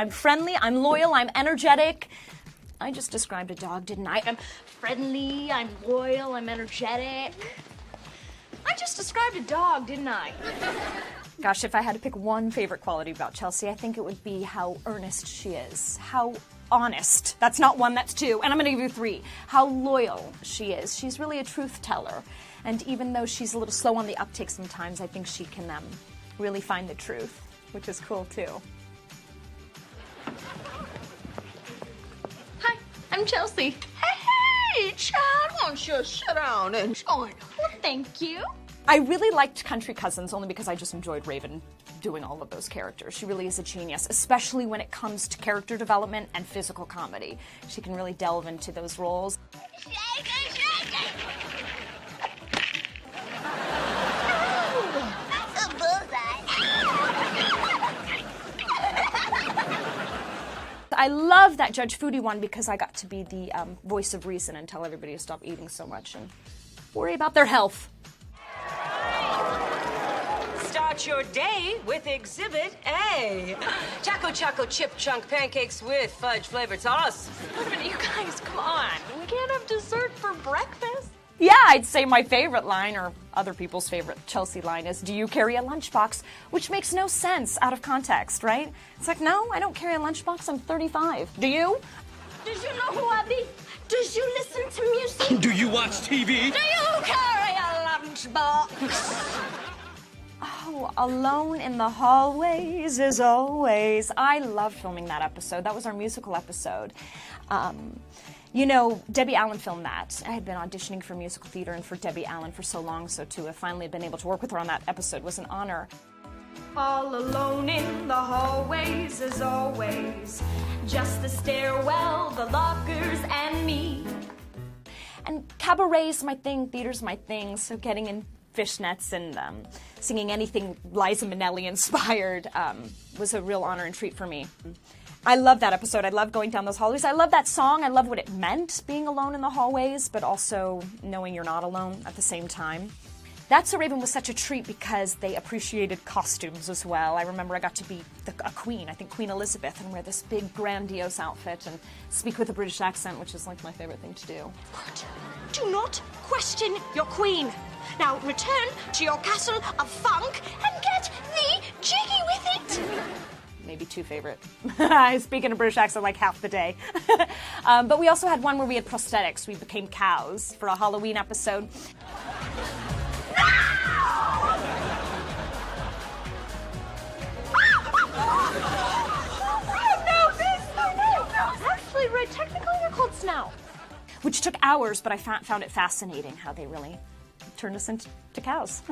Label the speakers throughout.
Speaker 1: I'm friendly, I'm loyal, I'm energetic. I just described a dog, didn't I? I'm friendly, I'm loyal, I'm energetic. I just described a dog, didn't I? Gosh, if I had to pick one favorite quality about Chelsea, I think it would be how earnest she is. How honest. That's not one, that's two. And I'm gonna give you three. How loyal she is. She's really a truth teller. And even though she's a little slow on the uptake sometimes, I think she can really find the truth, which is cool too. Hi, I'm Chelsea.
Speaker 2: Hey, child, why don't you sit down and join us?
Speaker 1: Well, thank you. I really liked Country Cousins only because I just enjoyed Raven doing all of those characters. She really is a genius, especially when it comes to character development and physical comedy. She can really delve into those roles. I love that Judge Foodie one because I got to be the voice of reason and tell everybody to stop eating so much and worry about their health.
Speaker 3: Start your day with Exhibit A. Choco Choco Chip Chunk Pancakes with fudge flavored sauce.
Speaker 1: Wait a minute, you guys, come on. We can't have dessert for breakfast. Yeah, I'd say my favorite line, or other people's favorite Chelsea line, is, do you carry a lunchbox? Which makes no sense out of context, right? It's like, no, I don't carry a lunchbox. I'm 35. Do you?
Speaker 4: Did you know who I be? Did you listen to music?
Speaker 5: Do you watch TV?
Speaker 4: Do you carry a lunchbox?
Speaker 1: Oh, alone in the hallways as always. I loved filming that episode. That was our musical episode. You know, Debbie Allen filmed that. I had been auditioning for musical theater and for Debbie Allen for so long, so to have finally been able to work with her on that episode was an honor.
Speaker 4: All alone in the hallways as always. Just the stairwell, the lockers, and me.
Speaker 1: And cabaret's my thing, theater's my thing, so getting in fishnets and singing anything Liza Minnelli inspired was a real honor and treat for me. I love that episode. I love going down those hallways. I love that song. I love what it meant, being alone in the hallways, but also knowing you're not alone at the same time. That's So Raven was such a treat because they appreciated costumes as well. I remember I got to be a queen, I think Queen Elizabeth, and wear this big grandiose outfit and speak with a British accent, which is like my favorite thing to do.
Speaker 4: What? Do not question your queen. Now return to your castle of funk and get the jiggy with it.
Speaker 1: Maybe two favorite. I speak in a British accent like half the day. But we also had one where we had prosthetics. We became cows for a Halloween episode.
Speaker 4: No! I know this! I know! Actually, right, technically they're called snout.
Speaker 1: Which took hours, but I found it fascinating how they really turned us into cows.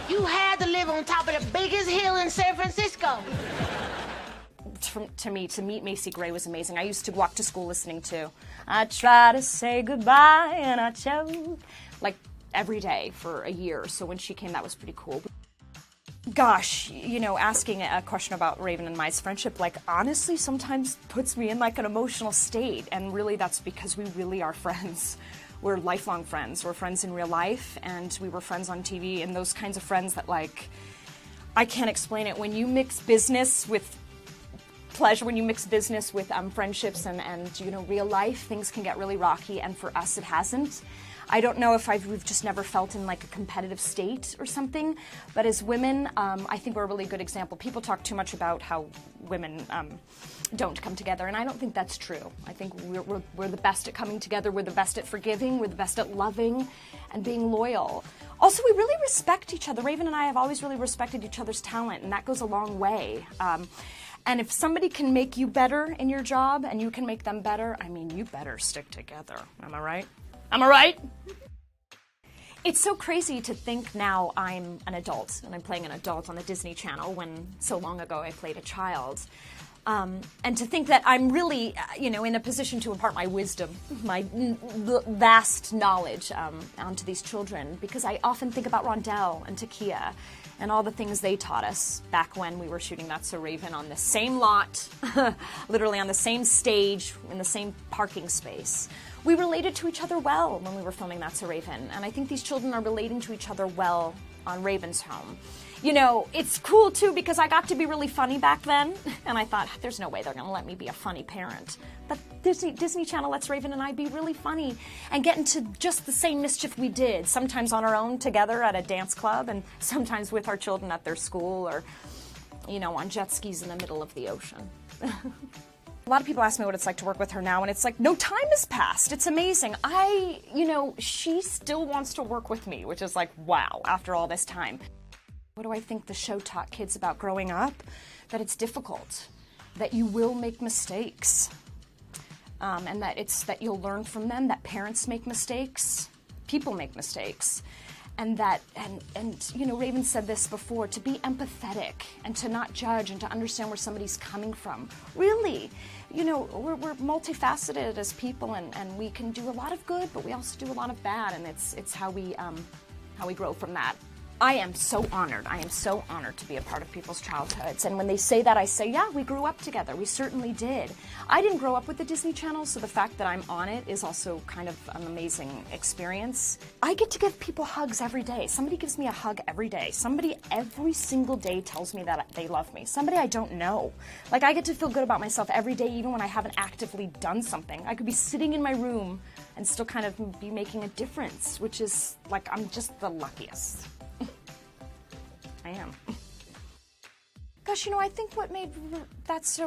Speaker 2: You had to live on top of the biggest hill in San Francisco.
Speaker 1: To meet Macy Gray was amazing. I used to walk to school listening to I Try to Say Goodbye and I Choke, like every day for a year. So when she came, that was pretty cool. Gosh, you know, asking a question about Raven and my friendship, like, honestly, sometimes puts me in, like, an emotional state. And really, that's because we really are friends. We're lifelong friends. We're friends in real life, and we were friends on TV, and those kinds of friends that, like, I can't explain it. When you mix business with pleasure, when you mix business with friendships and, you know, real life, things can get really rocky, and for us, it hasn't. I don't know if we've just never felt in like a competitive state or something, but as women, I think we're a really good example. People talk too much about how women don't come together, and I don't think that's true. I think we're the best at coming together, we're the best at forgiving, we're the best at loving and being loyal. Also, we really respect each other. Raven and I have always really respected each other's talent, and that goes a long way. And if somebody can make you better in your job and you can make them better, I mean, you better stick together. Am I right? Am I right? It's so crazy to think now I'm an adult, and I'm playing an adult on the Disney Channel when so long ago I played a child. And to think that I'm really, you know, in a position to impart my wisdom, my vast knowledge onto these children, because I often think about Rondell and Takia and all the things they taught us back when we were shooting That's So Raven on the same lot, literally on the same stage, in the same parking space. We related to each other well when we were filming That's So Raven, and I think these children are relating to each other well on Raven's home. you know, it's cool too because I got to be really funny back then, and I thought, there's no way they're going to let me be a funny parent. But Disney Channel lets Raven and I be really funny and get into just the same mischief we did, sometimes on our own together at a dance club, and sometimes with our children at their school, or, you know, on jet skis in the middle of the ocean. A lot of people ask me what it's like to work with her now, and it's like, no time has passed. It's amazing. You know, she still wants to work with me, which is like, wow, after all this time. What do I think the show taught kids about growing up? That it's difficult, that you will make mistakes, and that you'll learn from them, that parents make mistakes, people make mistakes. And that, and you know, Raven said this before, to be empathetic and to not judge and to understand where somebody's coming from. Really, you know, we're multifaceted as people, and we can do a lot of good, but we also do a lot of bad, and it's how we grow from that. I am so honored. I am so honored to be a part of people's childhoods. And when they say that, I say, yeah, we grew up together. We certainly did. I didn't grow up with the Disney Channel, so the fact that I'm on it is also kind of an amazing experience. I get to give people hugs every day. Somebody gives me a hug every day. Somebody every single day tells me that they love me. Somebody I don't know. Like, I get to feel good about myself every day, even when I haven't actively done something. I could be sitting in my room and still kind of be making a difference, which is like, I'm just the luckiest. I am. Gosh, you know, I think what made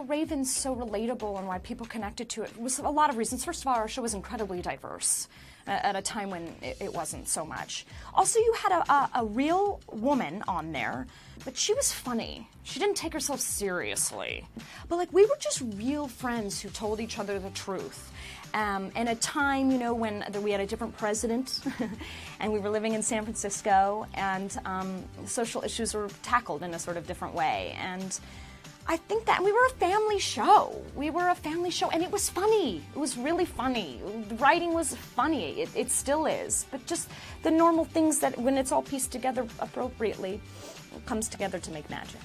Speaker 1: Raven so relatable and why people connected to it was a lot of reasons. First of all, our show was incredibly diverse at a time when it wasn't so much. Also, you had a real woman on there, but she was funny. She didn't take herself seriously. But like, we were just real friends who told each other the truth. In a time, you know, when we had a different president and we were living in San Francisco, and social issues were tackled in a sort of different way. And I think that we were a family show. We were a family show, and it was funny. It was really funny. The writing was funny. It still is. But just the normal things that, when it's all pieced together appropriately, it comes together to make magic.